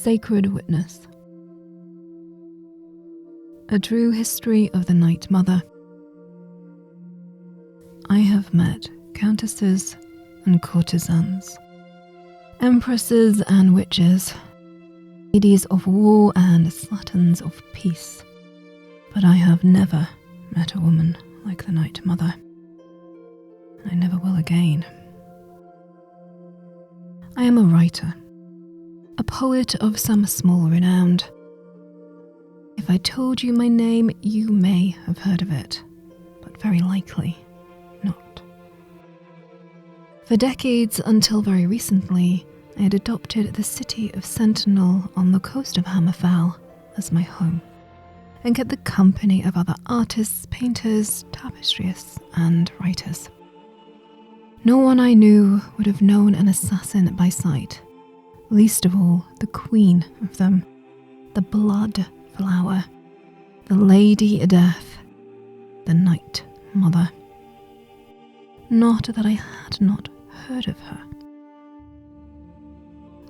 Sacred Witness. A True History of the Night Mother. I have met countesses and courtesans, empresses and witches, ladies of war and slatterns of peace, but I have never met a woman like the Night Mother. I never will again. I am a writer, a poet of some small renown. If I told you my name, you may have heard of it, but very likely not. For decades, until very recently, I had adopted the city of Sentinel on the coast of Hammerfell as my home, and kept the company of other artists, painters, tapestries, and writers. No one I knew would have known an assassin by sight, least of all the queen of them, the blood flower, the Lady Death, the Night Mother. Not that I had not heard of her.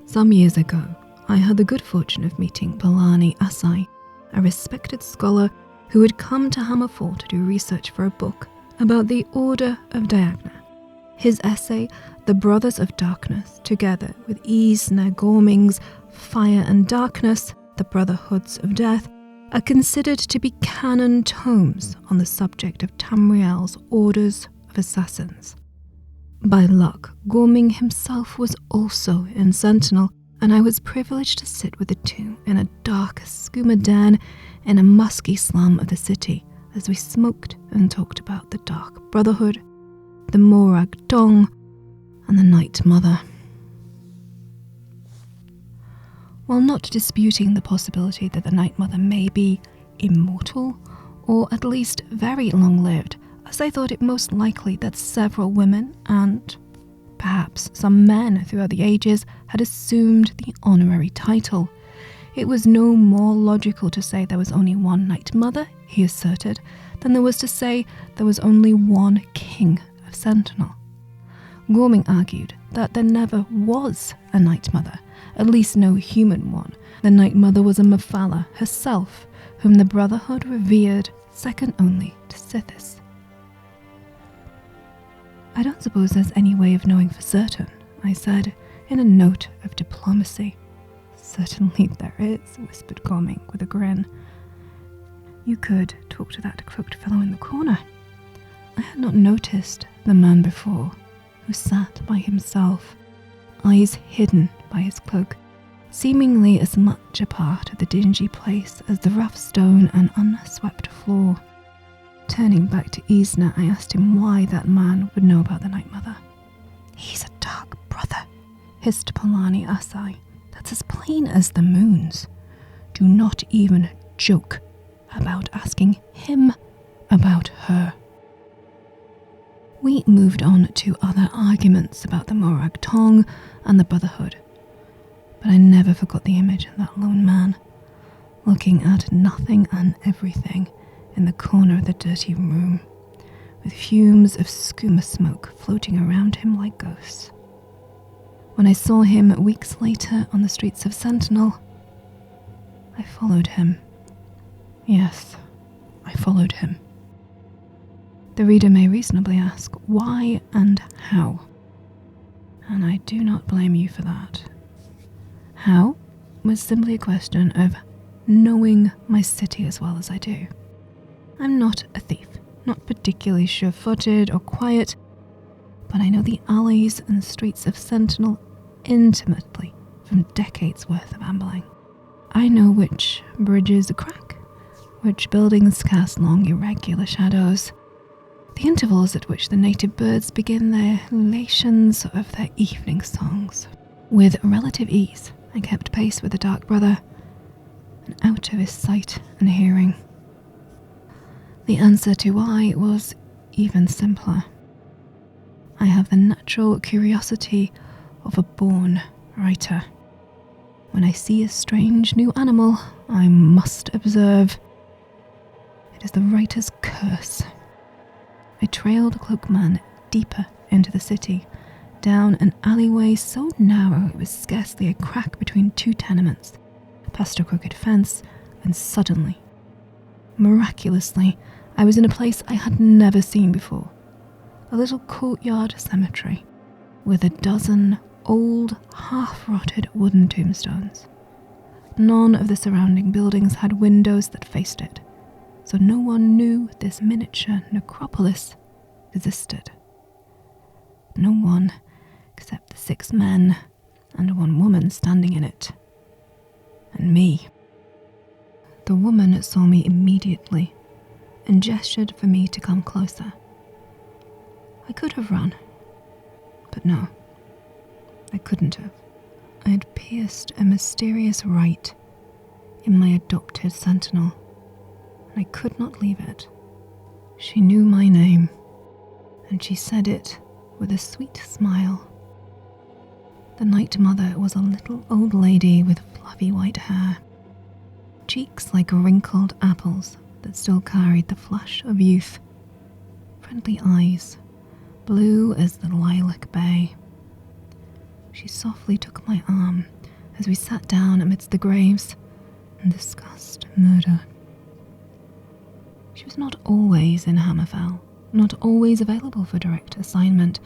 Some years ago, I had the good fortune of meeting Polani Asai, a respected scholar who had come to Hammerfall to do research for a book about the Order of Diagna. His essay, The Brothers of Darkness, together with Isna Gorming's Fire and Darkness, The Brotherhoods of Death, are considered to be canon tomes on the subject of Tamriel's Orders of Assassins. By luck, Gorming himself was also in Sentinel, and I was privileged to sit with the two in a dark skooma den in a musky slum of the city as we smoked and talked about the Dark Brotherhood, the Morag Dong, and the Night Mother. While not disputing the possibility that the Night Mother may be immortal, or at least very long-lived, as I thought it most likely that several women, and perhaps some men throughout the ages, had assumed the honorary title. It was no more logical to say there was only one Night Mother, he asserted, than there was to say there was only one king of Sentinel. Gorming argued that there never was a Night Mother, at least no human one. The Night Mother was a Mephala herself, whom the Brotherhood revered second only to Sithis. I don't suppose there's any way of knowing for certain, I said, in a note of diplomacy. Certainly there is, whispered Gorming with a grin. You could talk to that cloaked fellow in the corner. I had not noticed the man before, who sat by himself, eyes hidden by his cloak, seemingly as much a part of the dingy place as the rough stone and unswept floor. Turning back to Isna, I asked him why that man would know about the Night Mother. He's a dark brother, hissed Polani Asai. That's as plain as the moons. Do not even joke about asking him about her. We moved on to other arguments about the Morag Tong and the Brotherhood, but I never forgot the image of that lone man, looking at nothing and everything in the corner of the dirty room, with fumes of skooma smoke floating around him like ghosts. When I saw him weeks later on the streets of Sentinel, I followed him. Yes, I followed him. The reader may reasonably ask why and how, and I do not blame you for that. How was simply a question of knowing my city as well as I do. I'm not a thief, not particularly sure-footed or quiet, but I know the alleys and streets of Sentinel intimately from decades worth of ambling. I know which bridges crack, which buildings cast long irregular shadows, the intervals at which the native birds begin their ululations of their evening songs. With relative ease, I kept pace with the Dark Brother, and out of his sight and hearing. The answer to why was even simpler. I have the natural curiosity of a born writer. When I see a strange new animal, I must observe. It is the writer's curse. I trailed the cloakman deeper into the city, down an alleyway so narrow it was scarcely a crack between two tenements, past a crooked fence, and suddenly, miraculously, I was in a place I had never seen before. A little courtyard cemetery with a dozen old, half-rotted wooden tombstones. None of the surrounding buildings had windows that faced it, so no one knew this miniature necropolis existed. No one except the 6 men and 1 woman standing in it. And me. The woman saw me immediately and gestured for me to come closer. I could have run, but no, I couldn't have. I had pierced a mysterious rite in my adopted sentinel, and I could not leave it. She knew my name, and she said it with a sweet smile. The Night Mother was a little old lady with fluffy white hair, cheeks like wrinkled apples that still carried the flush of youth, friendly eyes, blue as the lilac bay. She softly took my arm as we sat down amidst the graves and discussed murder. She was not always in Hammerfell, not always available for direct assignment,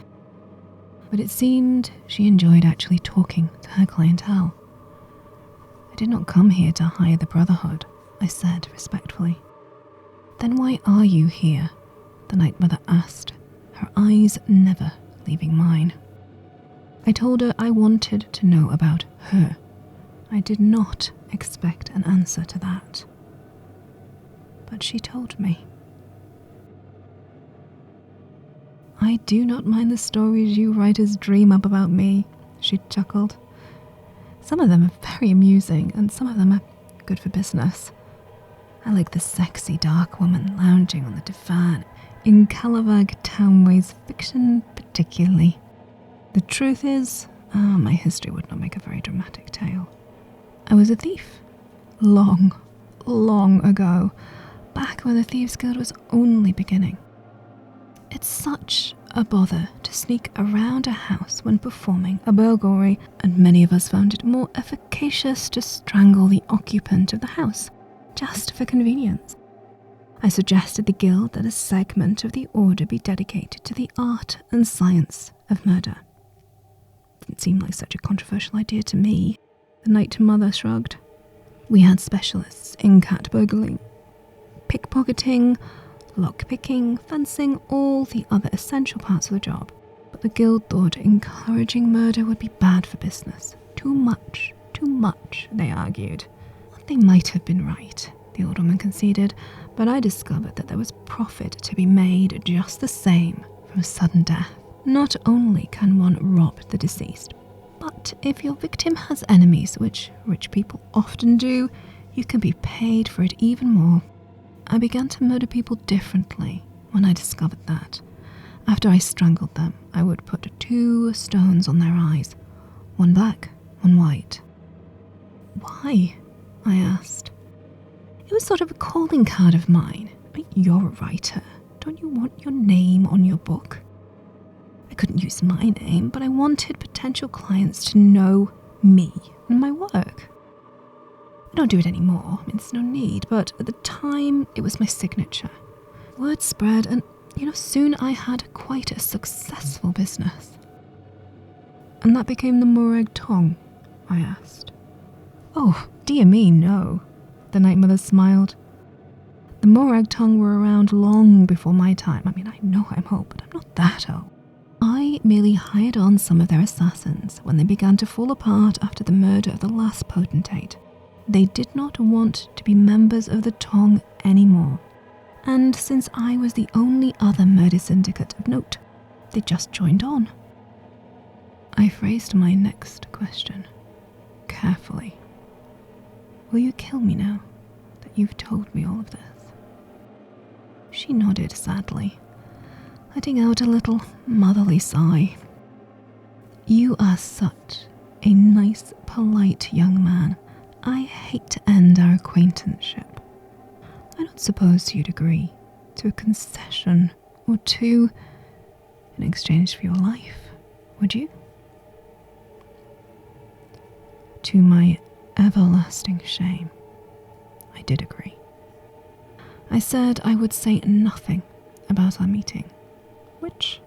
but it seemed she enjoyed actually talking to her clientele. I did not come here to hire the Brotherhood, I said respectfully. Then why are you here? The Night Mother asked, her eyes never leaving mine. I told her I wanted to know about her. I did not expect an answer to that. But she told me. I do not mind the stories you writers dream up about me, she chuckled. Some of them are very amusing, and some of them are good for business. I like the sexy dark woman lounging on the divan in Calavag Townway's fiction particularly. The truth is, my history would not make a very dramatic tale. I was a thief. Long, long ago, back when the Thieves' Guild was only beginning. It's such a bother to sneak around a house when performing a burglary, and many of us found it more efficacious to strangle the occupant of the house, just for convenience. I suggested the guild that a segment of the order be dedicated to the art and science of murder. Didn't seem like such a controversial idea to me. The Night Mother shrugged. We had specialists in cat burgling, pickpocketing, lockpicking, fencing, all the other essential parts of the job. But the guild thought encouraging murder would be bad for business. Too much, they argued. They might have been right, the old woman conceded, but I discovered that there was profit to be made just the same from sudden death. Not only can one rob the deceased, but if your victim has enemies, which rich people often do, you can be paid for it even more. I began to murder people differently when I discovered that. After I strangled them, I would put 2 stones on their eyes, one black, one white. Why? I asked. It was sort of a calling card of mine. I mean, you're a writer. Don't you want your name on your book? I couldn't use my name, but I wanted potential clients to know me and my work. I don't do it anymore, there's no need, but at the time it was my signature. Word spread and, soon I had quite a successful business. And that became the Morag Tong? I asked. Oh, dear me, no, the Night Mother smiled. The Morag Tong were around long before my time. I mean, I know I'm old, but I'm not that old. I merely hired on some of their assassins when they began to fall apart after the murder of the last potentate. They did not want to be members of the Tong anymore, and since I was the only other murder syndicate of note, they just joined on. I phrased my next question carefully. Will you kill me now that you've told me all of this? She nodded sadly, letting out a little motherly sigh. You are such a nice, polite young man. I hate to end our acquaintanceship. I don't suppose you'd agree to a concession or two in exchange for your life, would you? To my everlasting shame. I did agree. I said I would say nothing about our meeting, which,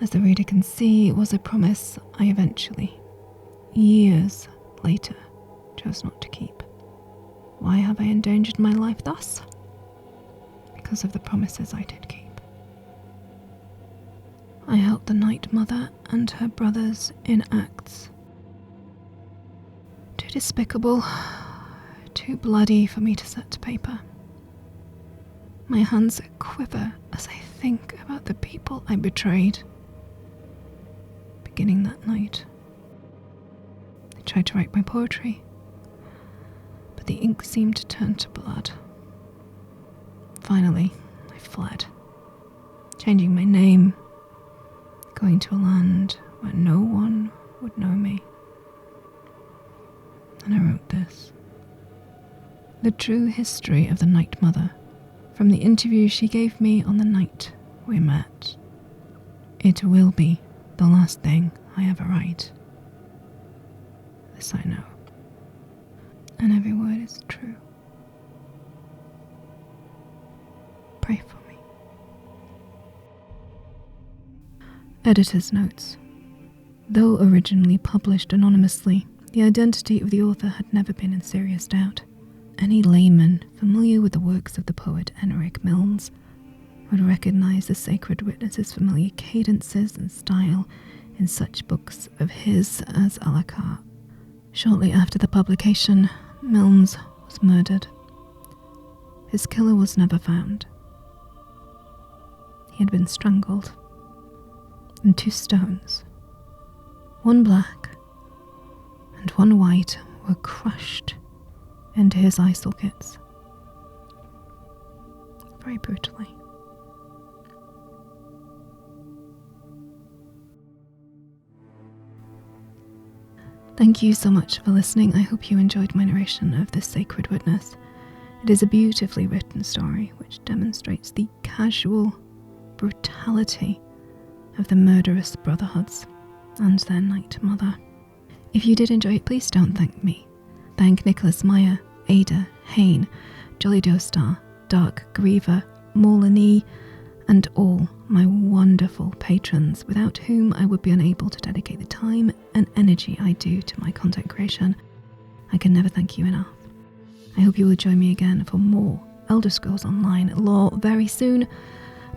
as the reader can see, was a promise I eventually, years later, chose not to keep. Why have I endangered my life thus? Because of the promises I did keep. I helped the Night Mother and her brothers in acts too despicable, too bloody for me to set to paper. My hands quiver as I think about the people I betrayed. Beginning that night, I tried to write my poetry, but the ink seemed to turn to blood. Finally, I fled, changing my name, going to a land where no one would know me. And I wrote this. The true history of the Night Mother, from the interview she gave me on the night we met. It will be the last thing I ever write. This I know. And every word is true. Pray for me. Editor's notes. Though originally published anonymously, the identity of the author had never been in serious doubt. Any layman familiar with the works of the poet Enric Milnes would recognize the Sacred Witness's familiar cadences and style in such books of his as a la carte. Shortly after the publication, Milnes was murdered. His killer was never found. He had been strangled, and 2 stones, one black and one white, were crushed into his eye sockets, very brutally. Thank you so much for listening. I hope you enjoyed my narration of The Sacred Witness. It is a beautifully written story which demonstrates the casual brutality of the murderous brotherhoods and their Night Mother. If you did enjoy it, please don't thank me. Thank Nicholas Meyer, Ada, Hain, Jolly Dostar, Dark Griever, Morlany, and all my wonderful patrons, without whom I would be unable to dedicate the time and energy I do to my content creation. I can never thank you enough. I hope you will join me again for more Elder Scrolls Online lore very soon,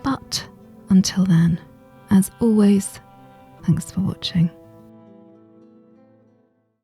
but until then, as always, thanks for watching.